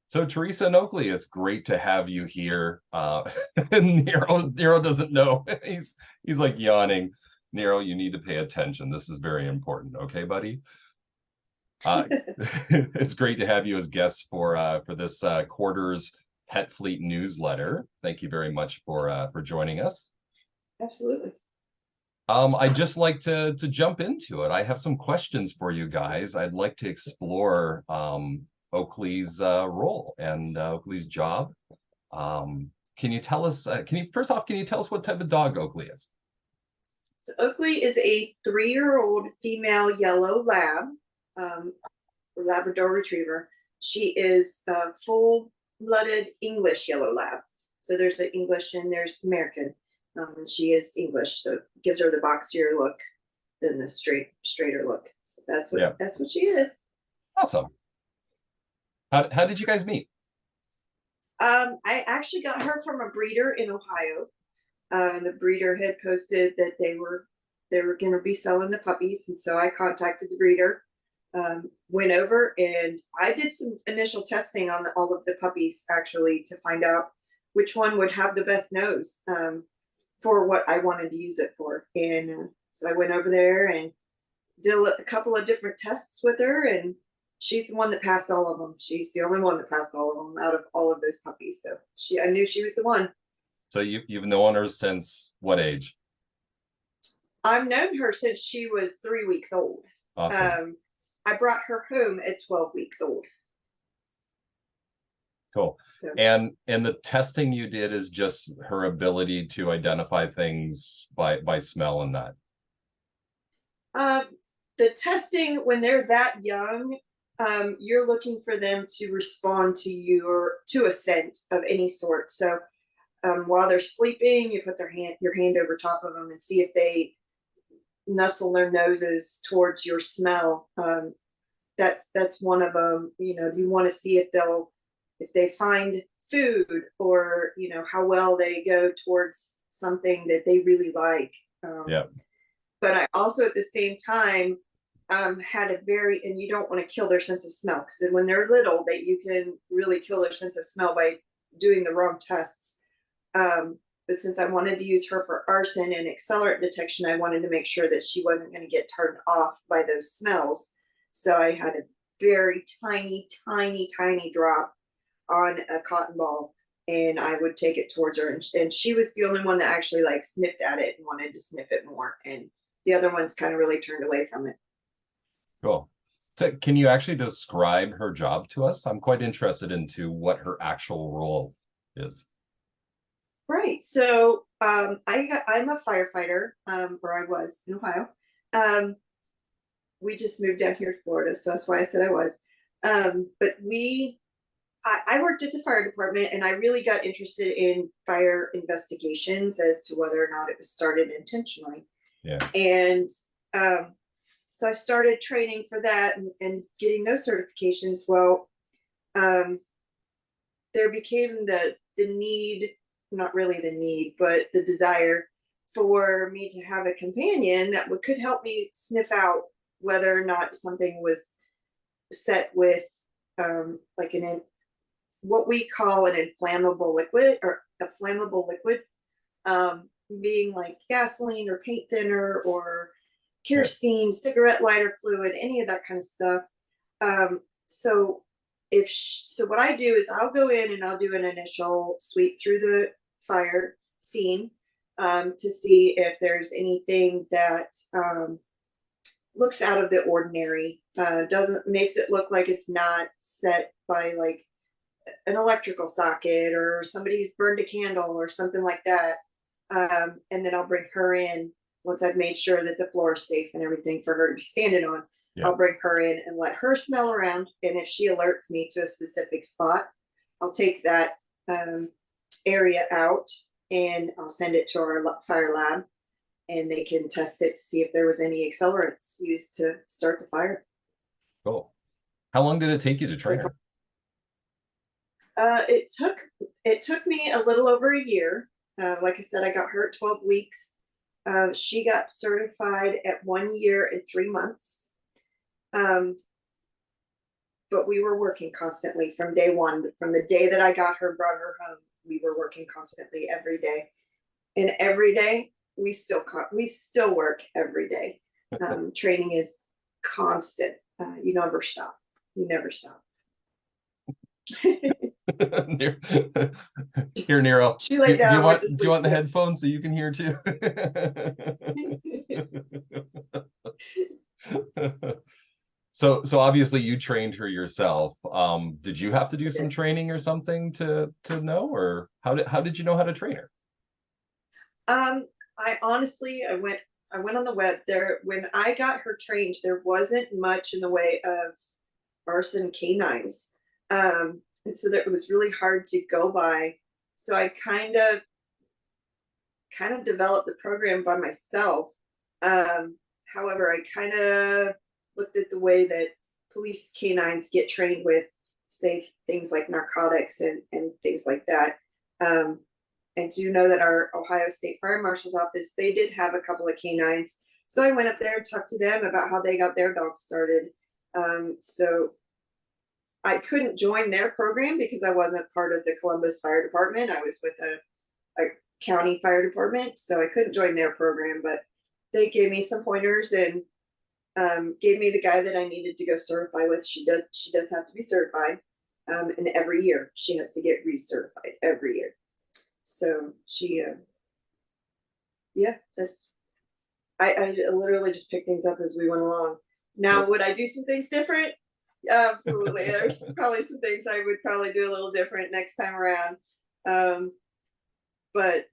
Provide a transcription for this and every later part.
So Theresa and Oakley, it's great to have you here. Nero doesn't know. He's like yawning. Nero, you need to pay attention. This is very important. Okay, buddy? It's great to have you as guests for this quarter's Pet Fleet newsletter. Thank you very much for joining us. Absolutely. I'd just like to jump into it. I have some questions for you guys. I'd like to explore Oakley's role and Oakley's job. Can you tell us? First off, can you tell us what type of dog Oakley is? So Oakley is a 3-year-old female yellow lab, Labrador Retriever. She is a full-blooded English yellow lab. So there's the English and there's American. And she is English, so it gives her the boxier look than the straighter look. So that's what she is. Awesome. How did you guys meet? I actually got her from a breeder in Ohio. The breeder had posted that they were going to be selling the puppies, and so I contacted the breeder. Went over and I did some initial testing on all of the puppies actually to find out which one would have the best nose for what I wanted to use it for. And so I went over there and did a couple of different tests with her, and she's the one that passed all of them. She's the only one that passed all of them out of all of those puppies. So I knew she was the one. So you've known her since what age? I've known her since she was 3 weeks old. Awesome. I brought her home at 12 weeks old. Cool. So. And the testing you did is just her ability to identify things by smell and that. The testing when they're that young, you're looking for them to respond to a scent of any sort. So while they're sleeping, you put your hand over top of them and see if they nestle their noses towards your smell. That's one of them. You want to see if they find food, or how well they go towards something that they really like. But I also at the same time had and you don't want to kill their sense of smell, because when they're little, you can really kill their sense of smell by doing the wrong tests. But since I wanted to use her for arson and accelerant detection, I wanted to make sure that she wasn't going to get turned off by those smells. So I had a very tiny drop on a cotton ball, and I would take it towards her, and she was the only one that actually sniffed at it and wanted to sniff it more, and the other ones kind of really turned away from it. Cool. So can you actually describe her job to us? I'm quite interested into what her actual role is. Right. So I'm a firefighter, or I was in Ohio. We just moved down here to Florida, so that's why I said I was. But I worked at the fire department, and I really got interested in fire investigations as to whether or not it was started intentionally. Yeah. And so I started training for that and getting those certifications. Well, there became the need, not really the need, but the desire for me to have a companion that could help me sniff out whether or not something was set with what we call an inflammable liquid, or a flammable liquid, being like gasoline or paint thinner or kerosene, cigarette lighter fluid, any of that kind of stuff. So what I do is I'll go in and I'll do an initial sweep through the fire scene to see if there's anything that looks out of the ordinary, makes it look like it's not set by an electrical socket, or somebody's burned a candle or something like that. And then I'll bring her in once I've made sure that the floor is safe and everything for her to be standing on. Yeah. I'll bring her in and let her smell around. And if she alerts me to a specific spot, I'll take that area out and I'll send it to our fire lab, and they can test it to see if there was any accelerants used to start the fire. Cool. How long did it take you to train her? It took me a little over a year. Like I said, I got her at 12 weeks. She got certified at 1 year and 3 months. but we were working constantly from day one. From the day that I got her, brought her home, we were working constantly every day. And every day we still work every day. Training is constant. You never stop. You never stop. Here, Nero. She Do laid you down. want the headphones so you can hear too? So obviously you trained her yourself. Did you have to do some training or something to know, or how did you know how to train her? I honestly, I went on the web there. When I got her trained, there wasn't much in the way of Arson canines. And so that it was really hard to go by. So I kind of developed the program by myself. However, I kind of looked at the way that police canines get trained with, say, things like narcotics and things like that. And do know that our Ohio State Fire Marshal's office, they did have a couple of canines. So I went up there and talked to them about how they got their dogs started. So I couldn't join their program because I wasn't part of the Columbus Fire Department. I was with a county fire department, so I couldn't join their program, but they gave me some pointers and gave me the guy that I needed to go certify with. She does have to be certified. And every year she has to get recertified every year. So she, yeah, I literally just picked things up as we went along. Now, would I do some things different? Absolutely. There's probably some things I would probably do a little different next time around. But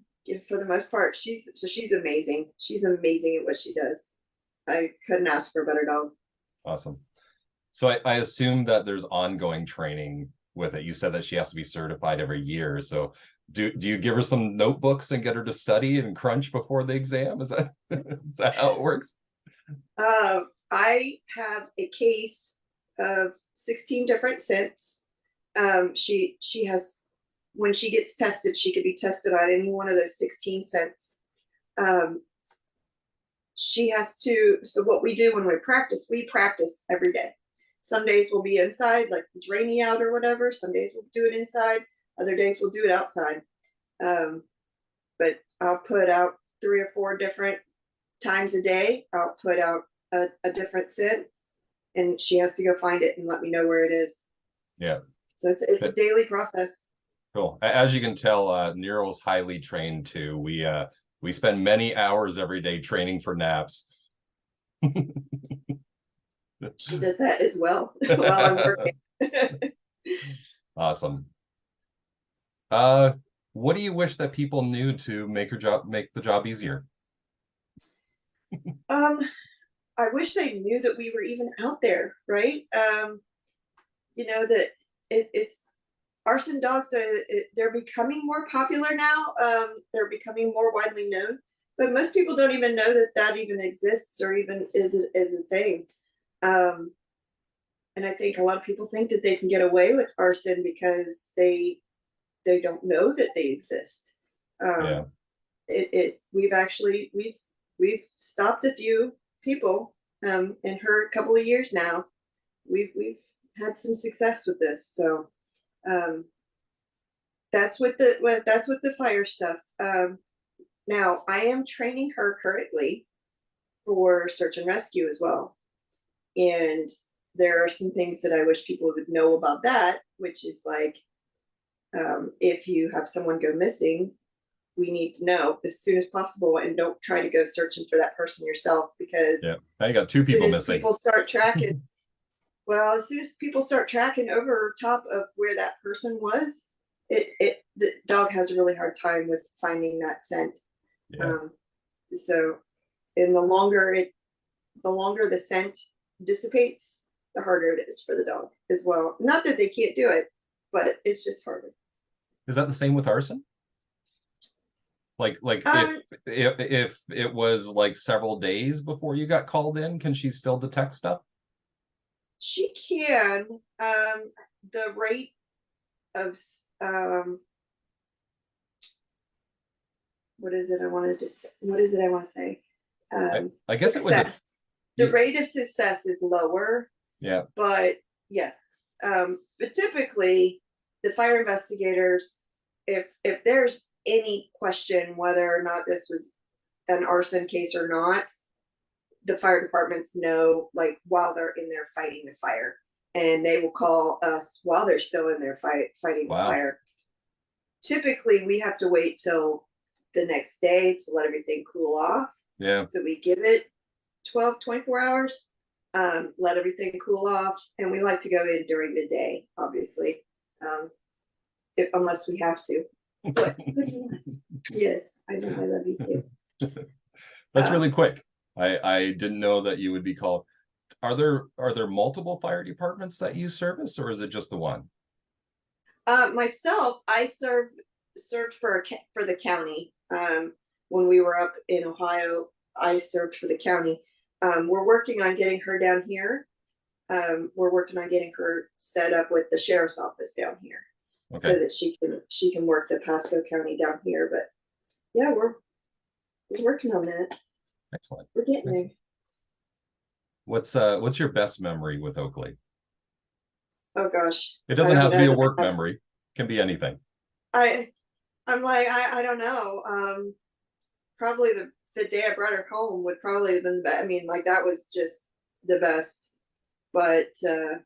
for the most part, she's amazing. She's amazing at what she does. I couldn't ask for a better dog. Awesome. So I assume that there's ongoing training with it. You said that she has to be certified every year. So do you give her some notebooks and get her to study and crunch before the exam? Is that how it works? I have a case of 16 different scents. She has, when she gets tested, she could be tested on any one of those 16 scents. She has to, so what we do when we practice every day. Some days we'll be inside, like it's rainy out or whatever. Some days we'll do it inside. Other days we'll do it outside. But I'll put out 3 or 4 different times a day. I'll put out a different scent, and she has to go find it and let me know where it is. Yeah. So it's a daily process. Cool. As you can tell, Nero's highly trained too. We spend many hours every day training for naps. She does that as well while I'm working. Awesome. What do you wish that people knew to make the job easier? I wish they knew that we were even out there, right? You know, that it's arson dogs they're becoming more popular now. They're becoming more widely known, but most people don't even know that even exists or even is a thing. And I think a lot of people think that they can get away with arson because they don't know that they exist. Yeah. We've stopped a few people in her couple of years now. We've had some success with this. So that's with the fire stuff. Now I am training her currently for search and rescue as well. And there are some things that I wish people would know about that, which is like, if you have someone go missing, we need to know as soon as possible, and don't try to go searching for that person yourself, because now you got 2 people missing. People start tracking. Well, as soon as people start tracking over top of where that person was, the dog has a really hard time with finding that scent. Yeah. So, and the longer the scent dissipates, the harder it is for the dog as well. Not that they can't do it, but it's just harder. Is that the same with arson? Like if it was like several days before you got called in, can she still detect stuff? She can. The rate of what is it I want to say? I guess success. The rate of success is lower. Yeah. But yes, But typically the fire investigators, if there's any question whether or not this was an arson case or not, the fire departments know, like, while they're in there fighting the fire, and they will call us while they're still in there fighting the Wow. fire. Typically we have to wait till the next day to let everything cool off. Yeah. So we give it 24 hours, let everything cool off, and we like to go in during the day, obviously, unless we have to. What do you want? Yes, I know, I love you too. That's really quick. I didn't know that you would be called. Are there multiple fire departments that you service, or is it just the one? Myself, I served for the county. When we were up in Ohio, I served for the county. We're working on getting her down here. We're working on getting her set up with the sheriff's office down here, Okay. so that she can work the Pasco County down here. But yeah, we're working on that. Excellent. We're getting there. What's your best memory with Oakley? Oh gosh, It doesn't have to be a work memory. It can be anything. I'm like, I don't know. Probably the day I brought her home would probably have been the best. I mean, like, that was just the best. But I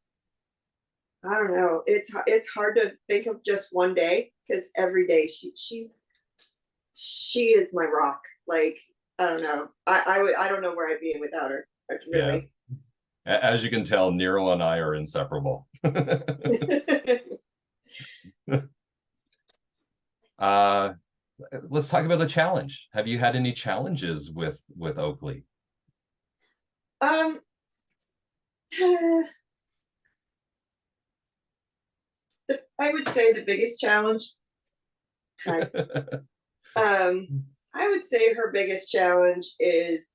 don't know. It's hard to think of just one day, because every day she is my rock. Like, I don't know. I don't know where I'd be without her. Really. Yeah. As you can tell, Nero and I are inseparable. Let's talk about a challenge. Have you had any challenges with Oakley? I would say the biggest challenge. I would say her biggest challenge is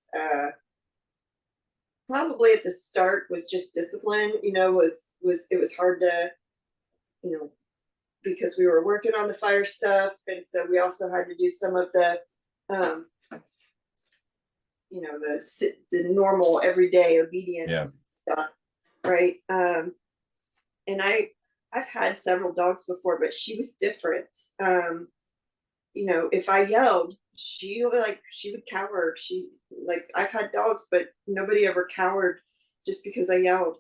probably at the start was just discipline. You know, it was hard to, you know, because we were working on the fire stuff, and so we also had to do some of the you know, the normal everyday obedience stuff, right? And I've had several dogs before, but she was different. You know, if I yelled, she would cower. I've had dogs, but nobody ever cowered just because I yelled.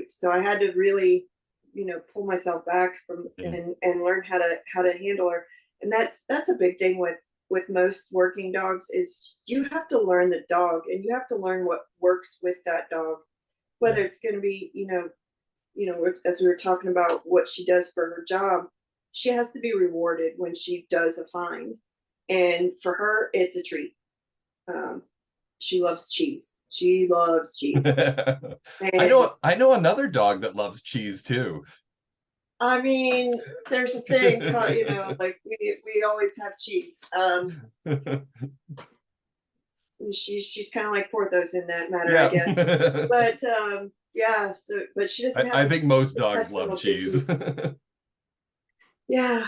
So I had to really, you know, pull myself back from and learn how to handle her. And that's a big thing with most working dogs, is you have to learn the dog, and you have to learn what works with that dog, whether it's going to be, you know, as we were talking about what she does for her job, she has to be rewarded when she does a find. And for her, it's a treat. She loves cheese. She loves cheese. I know another dog that loves cheese too. I mean, there's a thing called, you know, like we always have cheese. She's kind of like Porthos in that matter, I guess. But yeah, but she doesn't have. I think most dogs love cheese. Yeah,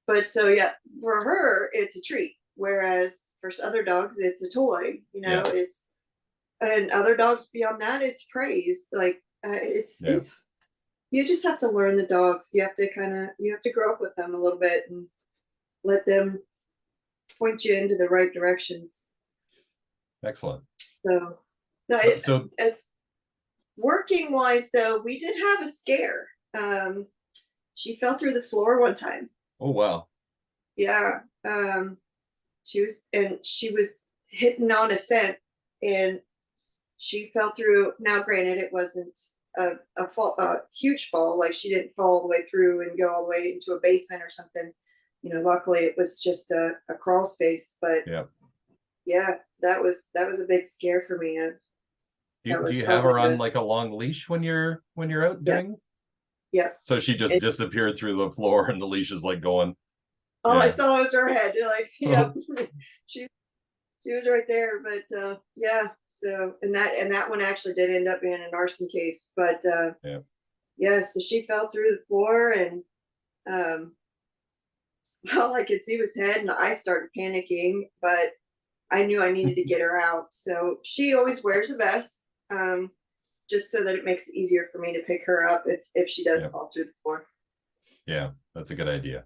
but so yeah, for her it's a treat, whereas for other dogs it's a toy. You know, and other dogs beyond that it's praise. Like it's you just have to learn the dogs. You have to grow up with them a little bit and let them point you into the right directions. Excellent. So as working wise though, we did have a scare. She fell through the floor one time. Oh wow. Yeah. She was hitting on a scent, and she fell through. Now granted, it wasn't a huge fall, like she didn't fall all the way through and go all the way into a basin or something. You know, luckily it was just a crawl space, but yeah, that was a big scare for me. Do you have her on like a long leash when you're out doing? Yeah. So she just disappeared through the floor, and the leash is like going. All I saw was her head. Like, yeah, she was right there. But yeah. So and that one actually did end up being an arson case. But yeah. So she fell through the floor, and all I could see was head, and I started panicking. But I knew I needed to get her out. So she always wears a vest. just so that it makes it easier for me to pick her up if she does fall through the floor. Yeah, that's a good idea.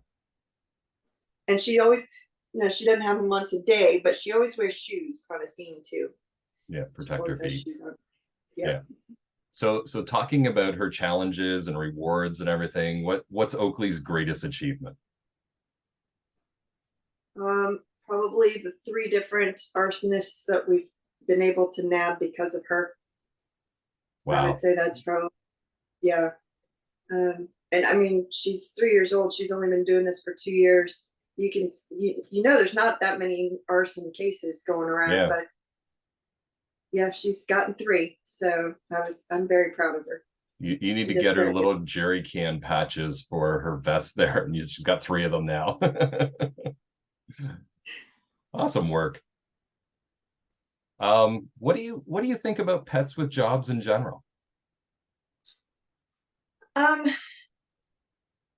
And she always, she doesn't have them on today, but she always wears shoes on a scene too. Yeah, protect her feet. Shoes on. Yeah. So talking about her challenges and rewards and everything, what's Oakley's greatest achievement? Probably the 3 different arsonists that we've been able to nab because of her. Wow. I would say that's probably, yeah. And I mean, she's 3 years old. She's only been doing this for 2 years. You know, there's not that many arson cases going around, but yeah, she's gotten 3. So I'm very proud of her. You need to get her little jerry can patches for her vest there, and she's got 3 of them now. Awesome work. What do you think about pets with jobs in general? I'm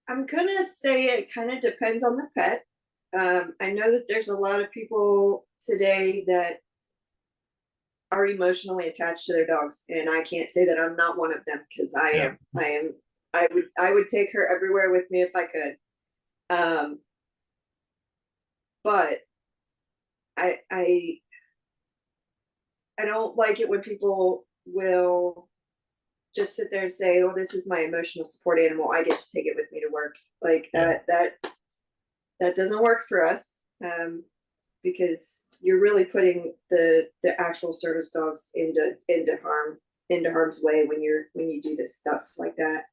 gonna say it kind of depends on the pet. I know that there's a lot of people today that are emotionally attached to their dogs, and I can't say that I'm not one of them, because I am. I would take her everywhere with me if I could. But I don't like it when people will just sit there and say, "Oh, this is my emotional support animal. I get to take it with me to work." Like that doesn't work for us, because you're really putting the actual service dogs into harm's way when you do this stuff like that.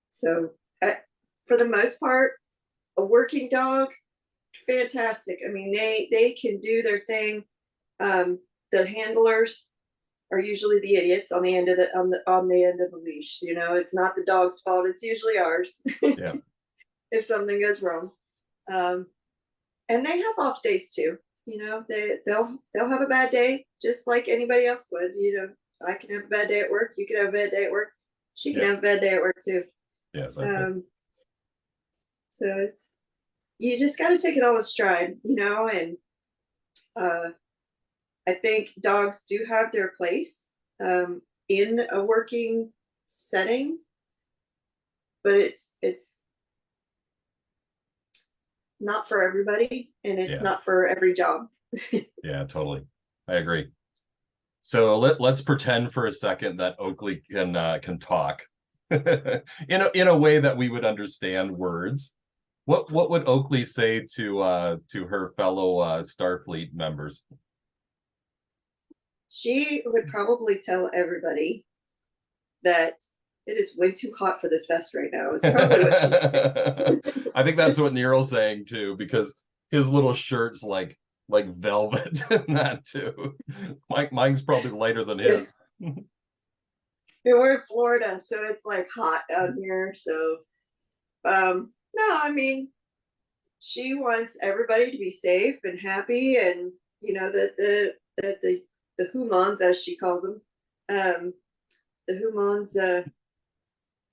So for the most part, a working dog, fantastic. I mean, they can do their thing. The handlers are usually the idiots on the end of the leash. You know, it's not the dog's fault. It's usually ours. Yeah. If something goes wrong. And they have off days too. You know, they'll have a bad day just like anybody else would. You know, I can have a bad day at work. You can have a bad day at work. She can have a bad day at work too. Yeah, exactly. So you just got to take it all in stride, you know, and I think dogs do have their place in a working setting, but it's not for everybody, and it's not for every job. Yeah, totally. I agree. So let's pretend for a second that Oakley can talk in a way that we would understand words. What would Oakley say to her fellow Starfleet members? She would probably tell everybody that it is way too hot for this vest right now. It's probably what she's saying. I think that's what Nero's saying too, because his little shirt's like velvet and that too. Mine's probably lighter than his. We're in Florida, so it's like hot out here. So no, I mean, she wants everybody to be safe and happy, and you know that the humans, as she calls them, the humans, you know,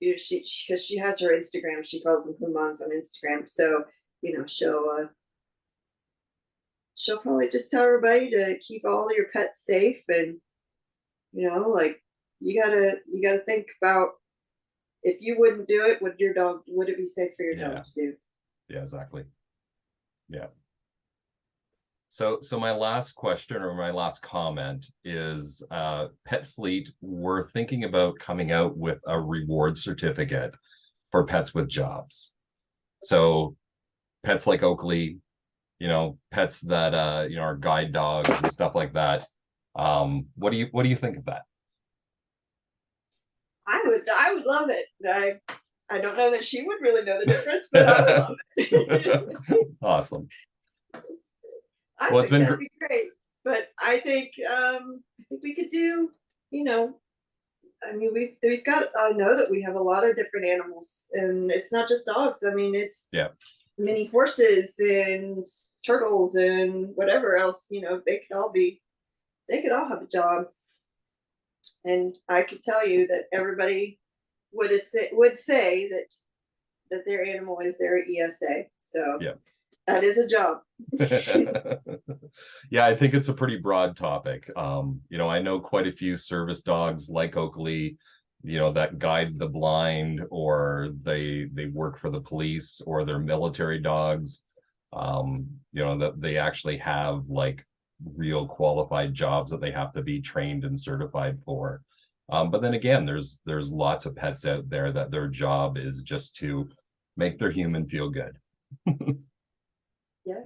because she has her Instagram, she calls them humans on Instagram. So you know, she'll probably just tell everybody to keep all your pets safe, and you know, like you gotta think about, if you wouldn't do it, would it be safe for your dog to do? Yeah, exactly. Yeah. So my last question, or my last comment, is Petfleet, we're thinking about coming out with a reward certificate for pets with jobs. So pets like Oakley, you know, pets that you know, are guide dogs and stuff like that. What do you think of that? I would love it. I don't know that she would really know the difference, but I would love it. Awesome. I think that'd be great. But I think we could do, you know, I mean, we've got, I know that we have a lot of different animals, and it's not just dogs. I mean, it's mini horses and turtles and whatever else, you know, they could all have a job. And I could tell you that everybody would say that their animal is their ESA. So That is a job. Yeah, I think it's a pretty broad topic. You know, I know quite a few service dogs like Oakley, you know, that guide the blind, or they work for the police, or they're military dogs. You know, that they actually have like real qualified jobs that they have to be trained and certified for. But then again, there's lots of pets out there that their job is just to make their human feel good. Yeah.